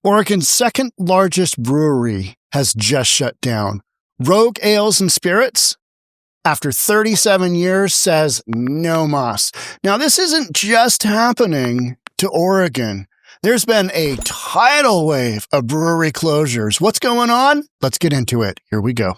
Oregon's second largest brewery has just shut down. Rogue Ales and Spirits, after 37 years, says no mas. Now, this isn't just happening to Oregon. There's been a tidal wave of brewery closures. What's going on? Let's get into it. Here we go.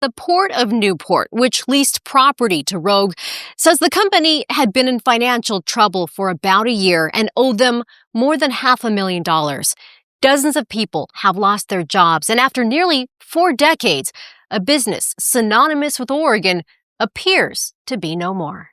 The Port of Newport, which leased property to Rogue, says the company had been in financial trouble for about a year and owed them more than $500,000. Dozens of people have lost their jobs, and after nearly 4 decades, a business synonymous with Oregon appears to be no more.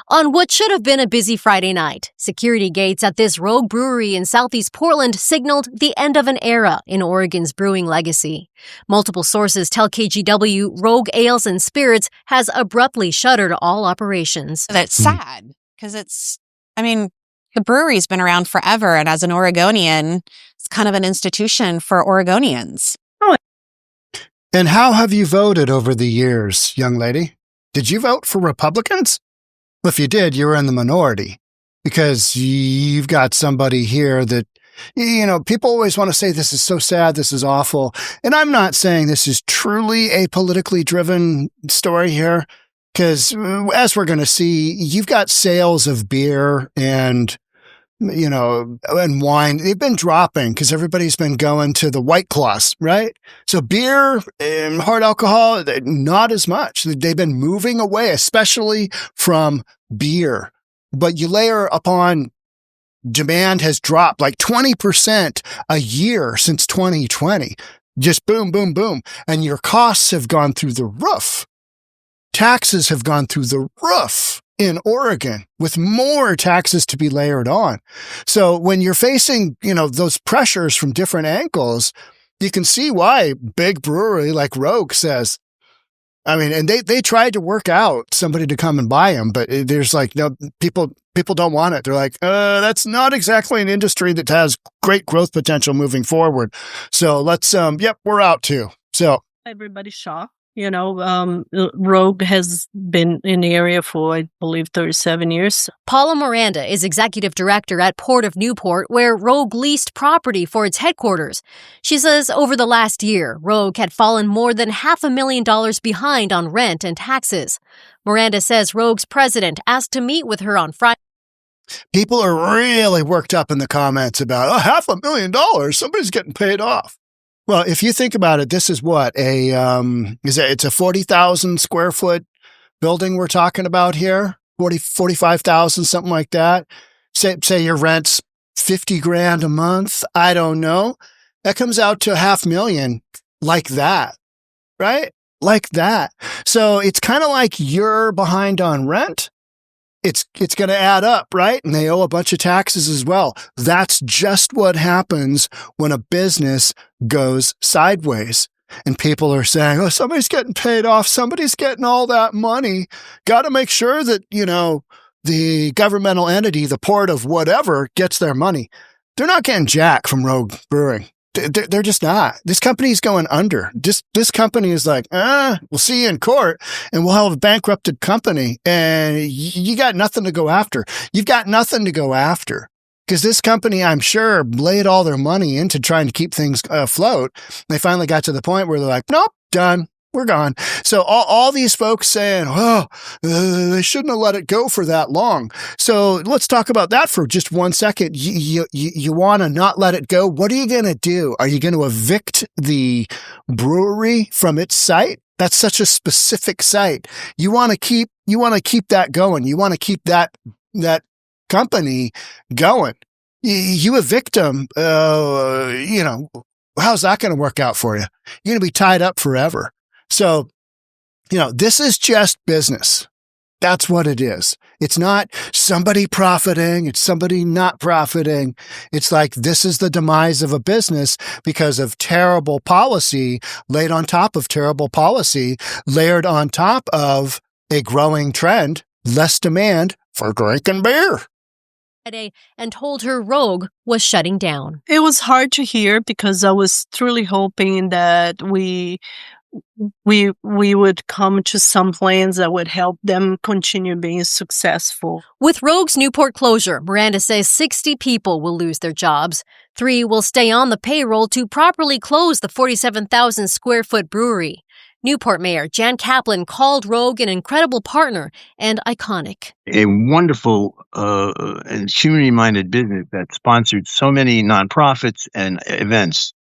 On what should have been a busy Friday night, security gates at this Rogue brewery in southeast Portland signaled the end of an era in Oregon's brewing legacy. Multiple sources tell KGW Rogue Ales and Spirits has abruptly shuttered all operations. That's sad because the brewery's been around forever, and as an Oregonian, it's kind of an institution for Oregonians. And how have you voted over the years, young lady? Did you vote for Republicans? Well, if you did, you were in the minority because you've got somebody here that, people always want to say this is so sad, this is awful. And I'm not saying this is truly a politically driven story here because as we're going to see, you've got sales of beer and and wine. They've been dropping because everybody's been going to the White Claws, right? So beer and hard alcohol, not as much. They've been moving away, especially from beer. But you layer upon demand has dropped like 20% a year since 2020. Just boom, boom, boom. And your costs have gone through the roof. Taxes have gone through the roof in Oregon with more taxes to be layered on. So when you're facing, those pressures from different angles, you can see why big brewery like Rogue says, and they tried to work out somebody to come and buy them, but there's no, people don't want it. They're like, that's not exactly an industry that has great growth potential moving forward. So let's, we're out too. So everybody's shocked. Rogue has been in the area for, I believe, 37 years. Paula Miranda is executive director at Port of Newport, where Rogue leased property for its headquarters. She says over the last year, Rogue had fallen more than $500,000 behind on rent and taxes. Miranda says Rogue's president asked to meet with her on Friday. People are really worked up in the comments about, $500,000, somebody's getting paid off. Well, if you think about it, this is what it's a 40,000 square foot building we're talking about here, 45,000, something like that. Say your rent's $50,000 a month. I don't know. That comes out to $500,000 like that, right? Like that. So it's kind of like you're behind on rent. It's going to add up, right? And they owe a bunch of taxes as well. That's just what happens when a business goes sideways. And people are saying, somebody's getting paid off. Somebody's getting all that money. Got to make sure that, the governmental entity, the port of whatever, gets their money. They're not getting jack from Rogue Brewing. They're just not. This company's going under. This company is like, we'll see you in court and we'll have a bankrupted company and you got nothing to go after. You've got nothing to go after because this company, I'm sure, laid all their money into trying to keep things afloat. They finally got to the point where they're like, nope, done. We're gone. So all these folks saying, they shouldn't have let it go for that long. So let's talk about that for just 1 second. You want to not let it go. What are you going to do? Are you going to evict the brewery from its site? That's such a specific site. You want to keep that going. You want to keep that company going. You evict them, how's that going to work out for you? You're going to be tied up forever. So, this is just business. That's what it is. It's not somebody profiting. It's somebody not profiting. It's like this is the demise of a business because of terrible policy laid on top of terrible policy, layered on top of a growing trend, less demand for drinking beer. And told her Rogue was shutting down. It was hard to hear because I was truly hoping that we we would come to some plans that would help them continue being successful. With Rogue's Newport closure, Miranda says 60 people will lose their jobs. 3 will stay on the payroll to properly close the 47,000 square foot brewery. Newport Mayor Jan Kaplan called Rogue an incredible partner and iconic. A wonderful and community-minded business that sponsored so many nonprofits and events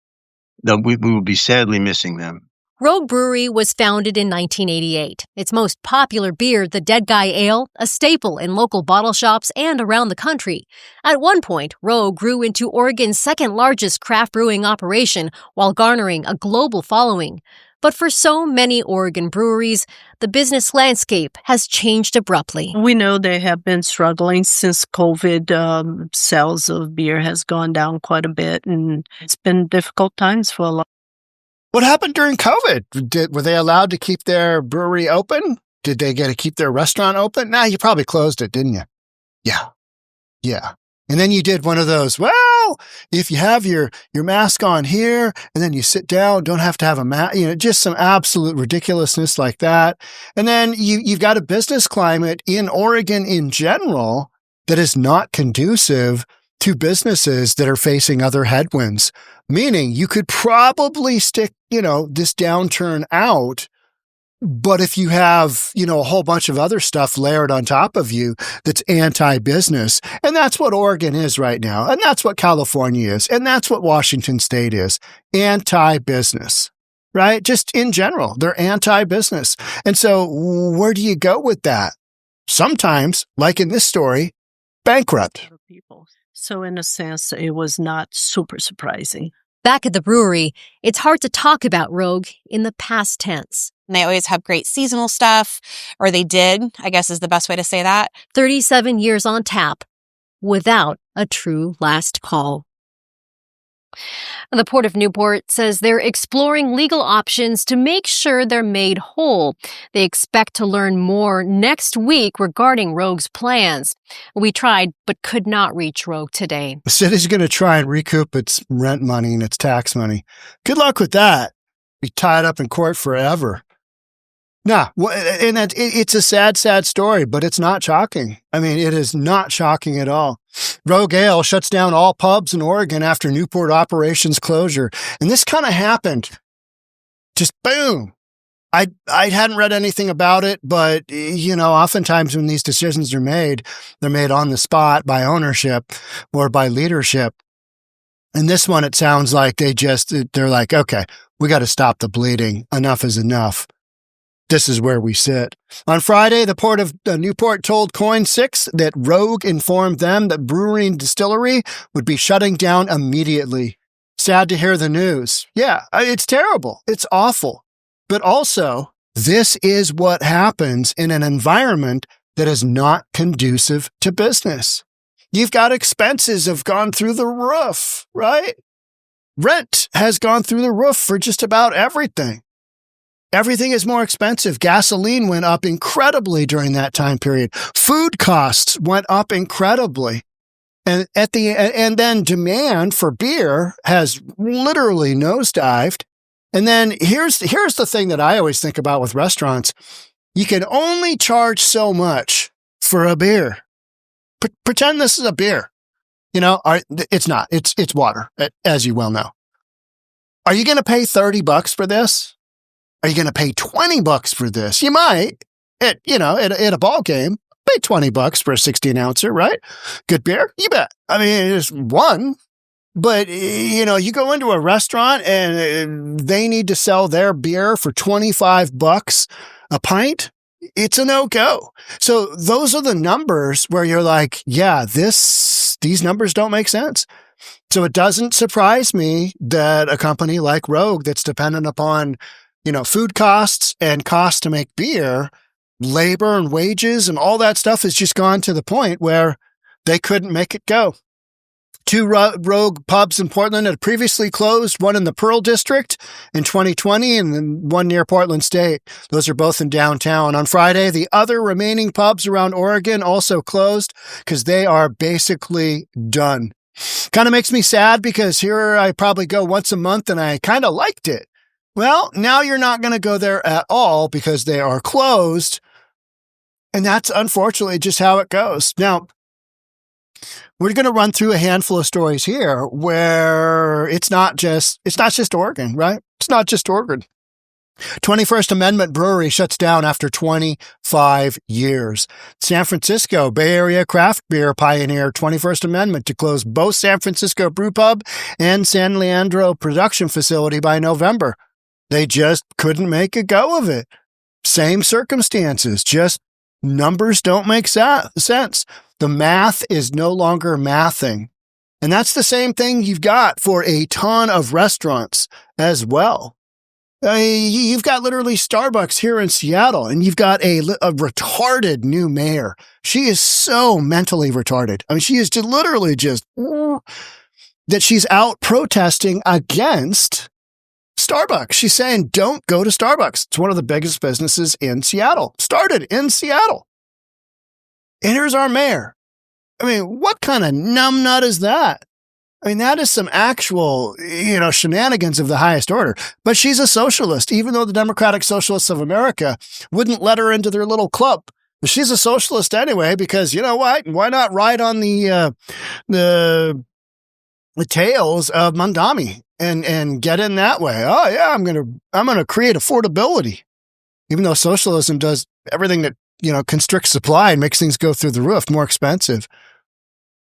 that we will be sadly missing them. Rogue Brewery was founded in 1988. Its most popular beer, the Dead Guy Ale, a staple in local bottle shops and around the country. At one point, Rogue grew into Oregon's second-largest craft brewing operation while garnering a global following. But for so many Oregon breweries, the business landscape has changed abruptly. We know they have been struggling since COVID. Sales of beer has gone down quite a bit, and it's been difficult times for a lot. What happened during COVID? Were they allowed to keep their brewery open? Did they get to keep their restaurant open? Nah, you probably closed it, didn't you? Yeah. And then you did one of those, well, if you have your mask on here and then you sit down, don't have to have a mask, just some absolute ridiculousness like that. And then you've got a business climate in Oregon in general that is not conducive to businesses that are facing other headwinds, meaning you could probably stick, this downturn out. But if you have, a whole bunch of other stuff layered on top of you that's anti-business, and that's what Oregon is right now, and that's what California is, and that's what Washington State is, anti-business, right? Just in general, they're anti-business. And so where do you go with that? Sometimes, like in this story, bankrupt. So in a sense, it was not super surprising. Back at the brewery, it's hard to talk about Rogue in the past tense. And they always have great seasonal stuff, or they did, I guess is the best way to say that. 37 years on tap without a true last call. The Port of Newport says they're exploring legal options to make sure they're made whole. They expect to learn more next week regarding Rogue's plans. We tried, but could not reach Rogue today. The city's going to try and recoup its rent money and its tax money. Good luck with that. Be tied up in court forever. No, and it's a sad, sad story, but it's not shocking. I mean, it is not shocking at all. Rogue Ale shuts down all pubs in Oregon after Newport operations closure. And this kind of happened. Just boom. I hadn't read anything about it, but, oftentimes when these decisions are made, they're made on the spot by ownership or by leadership. And this one, it sounds like they're like, okay, we got to stop the bleeding. Enough is enough. This is where we sit. On Friday, the Port of Newport told KOIN6 that Rogue informed them that brewery and distillery would be shutting down immediately. Sad to hear the news. Yeah, it's terrible. It's awful. But also, this is what happens in an environment that is not conducive to business. You've got expenses have gone through the roof, right? Rent has gone through the roof for just about everything. Everything is more expensive. Gasoline went up incredibly during that time period. Food costs went up incredibly. And then demand for beer has literally nosedived. And then here's the thing that I always think about with restaurants. You can only charge so much for a beer. Pretend this is a beer. It's not. It's water, as you well know. Are you going to pay $30 for this? Are you going to pay $20 for this? You might, at a ball game, pay $20 for a 16-ouncer, right? Good beer? You bet. I mean, it's one. But, you go into a restaurant and they need to sell their beer for $25 a pint. It's a no-go. So those are the numbers where you're like, yeah, these numbers don't make sense. So it doesn't surprise me that a company like Rogue that's dependent upon food costs and costs to make beer, labor and wages and all that stuff has just gone to the point where they couldn't make it go. 2 Rogue pubs in Portland had previously closed, one in the Pearl District in 2020 and then one near Portland State. Those are both in downtown. On Friday, the other remaining pubs around Oregon also closed because they are basically done. Kind of makes me sad because here I probably go once a month and I kind of liked it. Well, now you're not going to go there at all because they are closed. And that's unfortunately just how it goes. Now, we're going to run through a handful of stories here where it's not just Oregon, right? It's not just Oregon. 21st Amendment Brewery shuts down after 25 years. San Francisco Bay Area craft beer pioneer 21st Amendment to close both San Francisco Brew Pub and San Leandro production facility by November. They just couldn't make a go of it. Same circumstances, just numbers don't make sense. The math is no longer mathing. And that's the same thing you've got for a ton of restaurants as well. You've got literally Starbucks here in Seattle, and you've got a retarded new mayor. She is so mentally retarded. I mean, she is literally just that she's out protesting against Starbucks. She's saying, don't go to Starbucks. It's one of the biggest businesses in Seattle. Started in Seattle. And here's our mayor. I mean, what kind of numbnut is that? I mean, that is some actual, shenanigans of the highest order. But she's a socialist, even though the Democratic Socialists of America wouldn't let her into their little club. But she's a socialist anyway, because you know what? Why not ride on the tails of Mandami and get in that way? Oh yeah, I'm gonna create affordability, even though socialism does everything that constricts supply and makes things go through the roof, more expensive.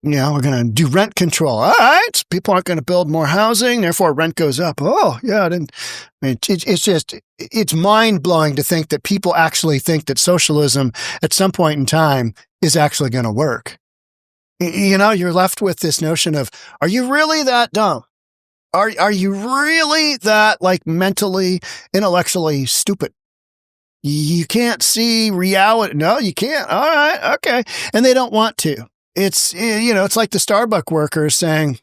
We're going to do rent control. All right. So people aren't going to build more housing. Therefore, rent goes up. Oh, yeah. It's mind blowing to think that people actually think that socialism at some point in time is actually going to work. You're left with this notion of, are you really that dumb? Are you really that mentally, intellectually stupid? You can't see reality. No, you can't. All right. Okay. And they don't want to. It's like the Starbucks workers saying,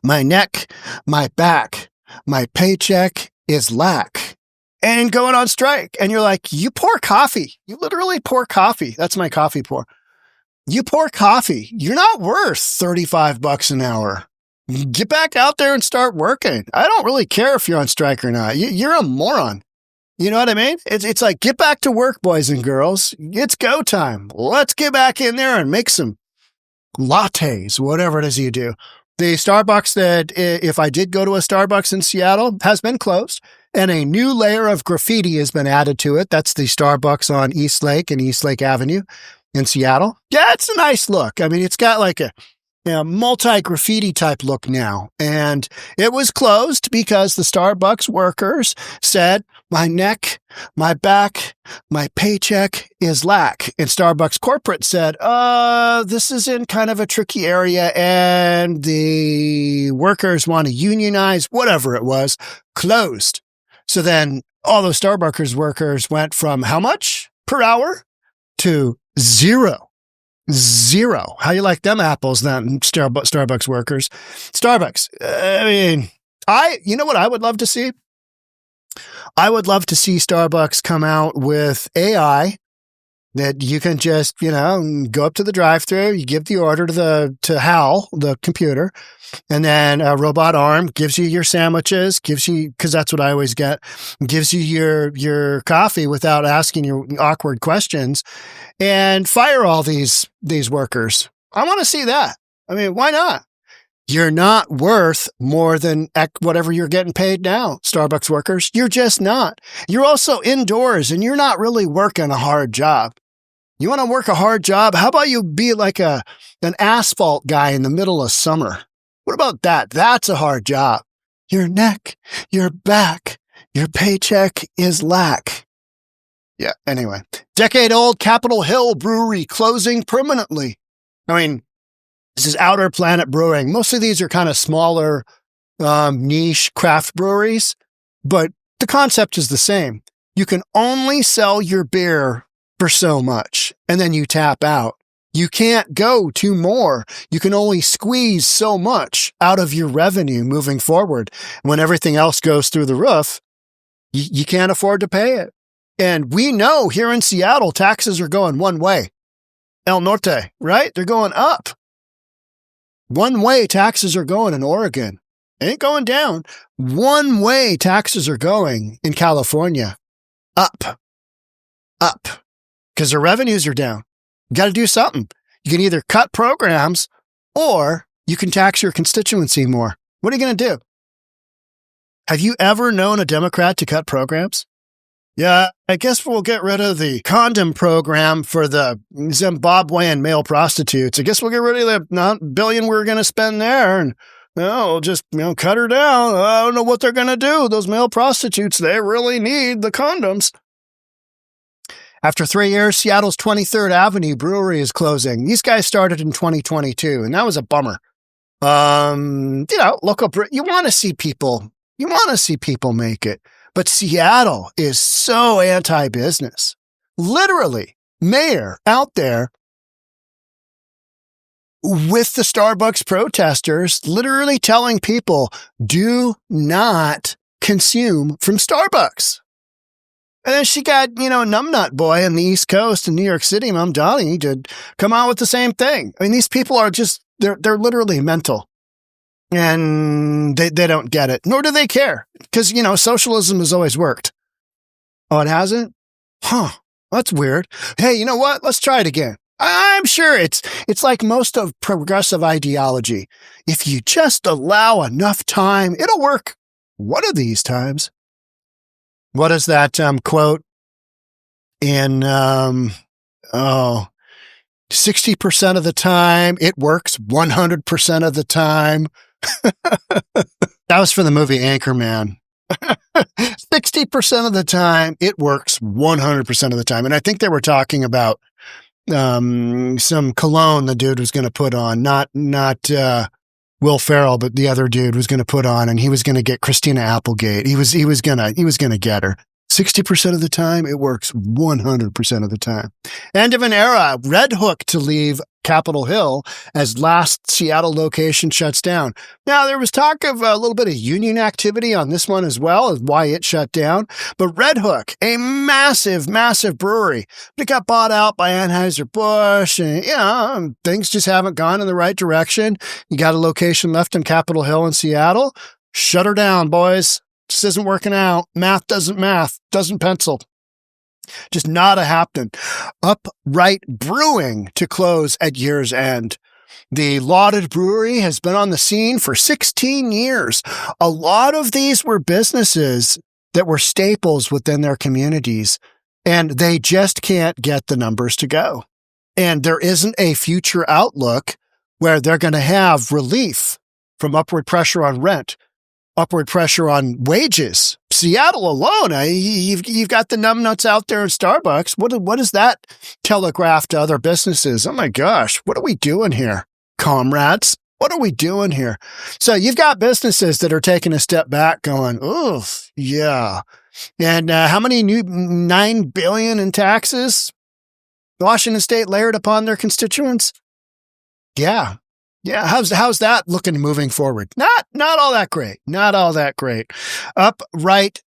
my neck, my back, my paycheck is lack, and going on strike. And you're like, you pour coffee. You literally pour coffee. That's my coffee pour. You pour coffee. You're not worth $35 an hour. Get back out there and start working. I don't really care if you're on strike or not. You're a moron. You know what I mean? It's like, get back to work, boys and girls. It's go time. Let's get back in there and make some lattes, whatever it is you do. The Starbucks that, if I did go to a Starbucks in Seattle, has been closed, and a new layer of graffiti has been added to it. That's the Starbucks on East Lake and East Lake Avenue in Seattle. Yeah, it's a nice look. I mean, it's got like a multi-graffiti type look now. And it was closed because the Starbucks workers said, my neck, my back, my paycheck is lack. And Starbucks corporate said, this is in kind of a tricky area and the workers want to unionize, whatever it was, closed. So then all those Starbucks workers went from how much per hour to zero. How you like them apples then, Starbucks workers? Starbucks. You know what I would love to see? I would love to see Starbucks come out with AI that you can just, go up to the drive-thru, you give the order to Hal, the computer, and then a robot arm gives you your sandwiches, because that's what I always get, gives you your coffee without asking you awkward questions, and fire all these workers. I want to see that. I mean, why not? You're not worth more than whatever you're getting paid now, Starbucks workers. You're just not. You're also indoors, and you're not really working a hard job. You want to work a hard job? How about you be like an asphalt guy in the middle of summer? What about that? That's a hard job. Your neck, your back, your paycheck is lack. Yeah, anyway. Decade-old Capitol Hill Brewery closing permanently. I mean, this is Outer Planet Brewing. Most of these are kind of smaller, niche craft breweries, but the concept is the same. You can only sell your beer for so much, and then you tap out. You can't go to more. You can only squeeze so much out of your revenue moving forward. When everything else goes through the roof, you can't afford to pay it. And we know here in Seattle, taxes are going one way. El Norte, right? They're going up. One way taxes are going in Oregon. Ain't going down. One way taxes are going in California, up, because their revenues are down. You got to do something. You can either cut programs or you can tax your constituency more. What are you going to do? Have you ever known a Democrat to cut programs? Yeah, I guess we'll get rid of the condom program for the Zimbabwean male prostitutes. I guess we'll get rid of the $1 billion we're going to spend there, and we'll just cut her down. I don't know what they're going to do. Those male prostitutes, they really need the condoms. After 3 years, Seattle's 23rd Avenue Brewery is closing. These guys started in 2022, and that was a bummer. Local, you want to see people make it. But Seattle is so anti-business. Literally, mayor out there with the Starbucks protesters, literally telling people, do not consume from Starbucks. And then she got, numbnut boy on the East Coast in New York City, Mom Donnie, to come out with the same thing. I mean, these people are just, they're literally mental. And they don't get it, nor do they care. Because, socialism has always worked. Oh, it hasn't? Huh. That's weird. Hey, you know what? Let's try it again. I'm sure it's like most of progressive ideology. If you just allow enough time, it'll work one of these times. What is that quote in 60% of the time, it works 100% of the time. That was for the movie Anchorman. 60% of the time, it works 100% of the time. And I think they were talking about some cologne the dude was going to put on, not Will Ferrell, but the other dude was going to put on, and he was going to get Christina Applegate. He was going to get her. 60% of the time, it works 100% of the time. End of an era. Red Hook to leave Capitol Hill as last Seattle location shuts down. Now, there was talk of a little bit of union activity on this one as well, as why it shut down. But Red Hook, a massive, massive brewery, but it got bought out by Anheuser-Busch, and things just haven't gone in the right direction. You got a location left in Capitol Hill in Seattle. Shut her down, boys. This isn't working out. Math, doesn't pencil. Just not a happening. Upright Brewing to close at year's end. The lauded brewery has been on the scene for 16 years. A lot of these were businesses that were staples within their communities, and they just can't get the numbers to go. And there isn't a future outlook where they're going to have relief from upward pressure on rent, upward pressure on wages. Seattle alone, you've got the numbnuts out there in Starbucks. What does that telegraph to other businesses? Oh my gosh, what are we doing here, comrades? What are we doing here? So you've got businesses that are taking a step back going, oh, yeah. And how many new $9 billion in taxes Washington State layered upon their constituents? Yeah. Yeah, how's that looking moving forward? Not all that great. Not all that great. Upright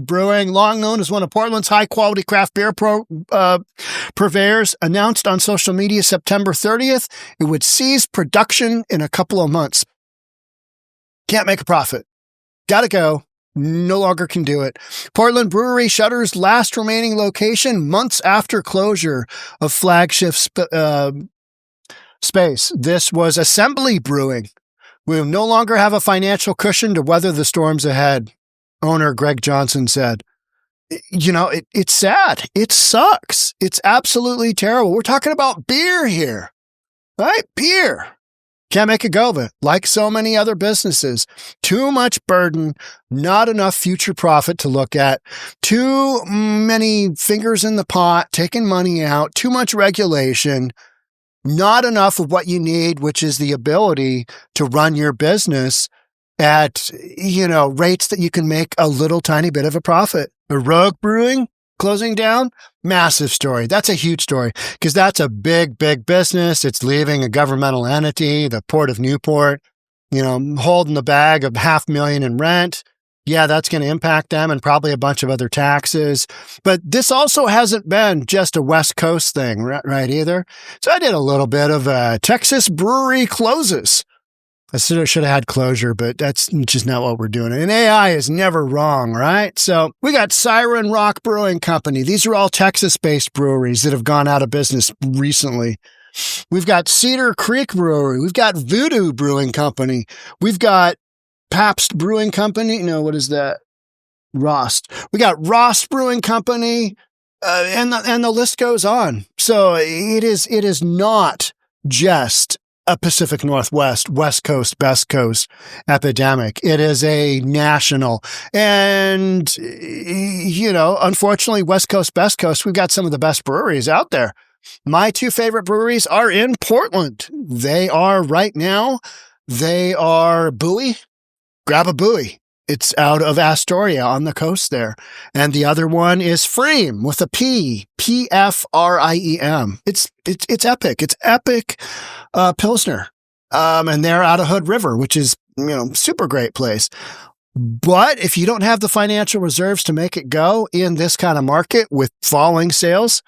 Brewing, long known as one of Portland's high-quality craft beer purveyors, announced on social media September 30th it would cease production in a couple of months. Can't make a profit. Gotta go. No longer can do it. Portland Brewery shutters last remaining location months after closure of flagship space. This was Assembly Brewing. We will no longer have a financial cushion to weather the storms ahead, owner Greg Johnson said. It's sad. It sucks. It's absolutely terrible. We're talking about beer here, right? Beer. Can't make a go of it. Like so many other businesses, too much burden, not enough future profit to look at, too many fingers in the pot, taking money out, too much regulation, not enough of what you need, which is the ability to run your business at, rates that you can make a little tiny bit of a profit. The Rogue Brewing closing down, massive story. That's a huge story because that's a big, big business. It's leaving a governmental entity, the Port of Newport, holding the bag of $500,000 in rent. Yeah, that's going to impact them and probably a bunch of other taxes. But this also hasn't been just a West Coast thing, right, either. So I did a little bit of Texas brewery closes. I should have had closure, but that's just not what we're doing. And AI is never wrong, right? So we got Siren Rock Brewing Company. These are all Texas-based breweries that have gone out of business recently. We've got Cedar Creek Brewery. We've got Voodoo Brewing Company. We've got Pabst Brewing Company. No, what is that? Rost. We got Ross Brewing Company, and the list goes on. So it is not just a Pacific Northwest, West Coast, Best Coast epidemic. It is a national. And, unfortunately, West Coast, Best Coast, we've got some of the best breweries out there. My two favorite breweries are in Portland. They are right now, Bowie. Grab a Bowie. It's out of Astoria on the coast there. And the other one is Pfriem with a P, Pfriem. It's epic. It's epic, Pilsner. And they're out of Hood River, which is, super great place. But if you don't have the financial reserves to make it go in this kind of market with falling sales,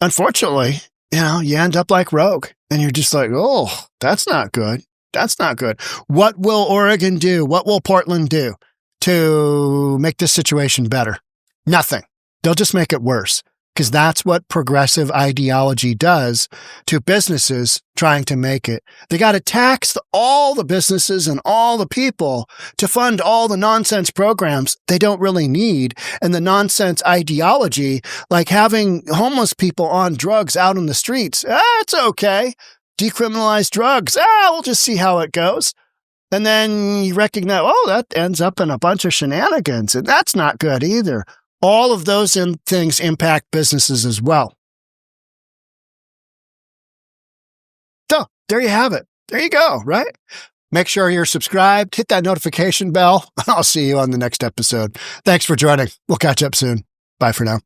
unfortunately, you end up like Rogue and you're just like, oh, that's not good. That's not good. What will Oregon do? What will Portland do to make this situation better? Nothing. They'll just make it worse because that's what progressive ideology does to businesses trying to make it. They got to tax all the businesses and all the people to fund all the nonsense programs they don't really need. And the nonsense ideology, like having homeless people on drugs out in the streets, it's okay. Decriminalize drugs. We'll just see how it goes. And then you recognize, that ends up in a bunch of shenanigans. And that's not good either. All of those things impact businesses as well. So there you have it. There you go, right? Make sure you're subscribed. Hit that notification bell. I'll see you on the next episode. Thanks for joining. We'll catch up soon. Bye for now.